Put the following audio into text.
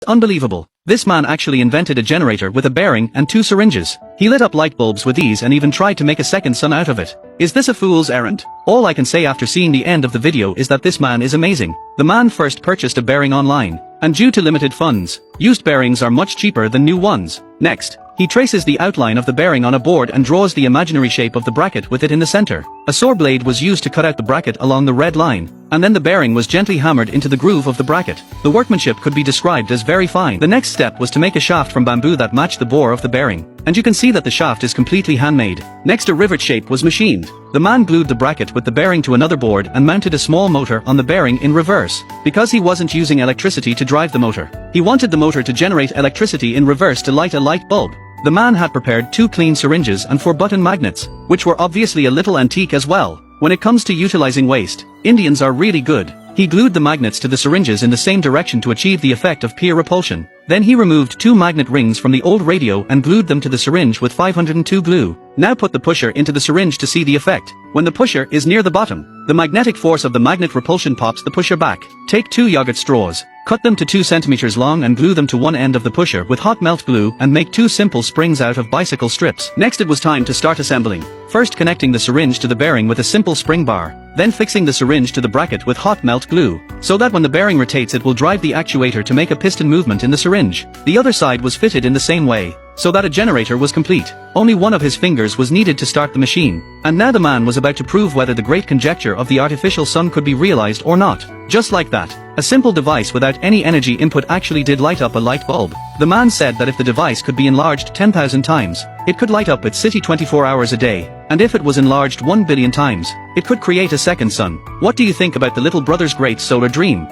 unbelievable. This man actually invented a generator with a bearing and 2 syringes. He lit up light bulbs with these and even tried to make a second sun out of it. Is this a fool's errand? All I can say after seeing the end of the video is that this man is amazing. The man first purchased a bearing online, and due to limited funds, used bearings are much cheaper than new ones. Next, he traces the outline of the bearing on a board and draws the imaginary shape of the bracket with it in the center. A saw blade was used to cut out the bracket along the red line, and then the bearing was gently hammered into the groove of the bracket. The workmanship could be described as very fine. The next step was to make a shaft from bamboo that matched the bore of the bearing, and you can see that the shaft is completely handmade. Next, a rivet shape was machined. The man glued the bracket with the bearing to another board and mounted a small motor on the bearing in reverse. Because he wasn't using electricity to drive the motor, he wanted the motor to generate electricity in reverse to light a light bulb. The man had prepared 2 clean syringes and 4 button magnets, which were obviously a little antique as well. When it comes to utilizing waste, Indians are really good. He glued the magnets to the syringes in the same direction to achieve the effect of peer repulsion. Then he removed 2 magnet rings from the old radio and glued them to the syringe with 502 glue. Now put the pusher into the syringe to see the effect. When the pusher is near the bottom, the magnetic force of the magnet repulsion pops the pusher back. Take 2 yogurt straws, cut them to 2 centimeters long and glue them to one end of the pusher with hot melt glue and make 2 simple springs out of bicycle strips. Next it was time to start assembling. First connecting the syringe to the bearing with a simple spring bar, then fixing the syringe to the bracket with hot melt glue, so that when the bearing rotates it will drive the actuator to make a piston movement in the syringe. The other side was fitted in the same way, so that a generator was complete. Only one of his fingers was needed to start the machine, and now the man was about to prove whether the great conjecture of the artificial sun could be realized or not. Just like that, a simple device without any energy input actually did light up a light bulb. The man said that if the device could be enlarged 10,000 times, it could light up its city 24 hours a day, and if it was enlarged 1 billion times, it could create a second sun. What do you think about the little brother's great solar dream?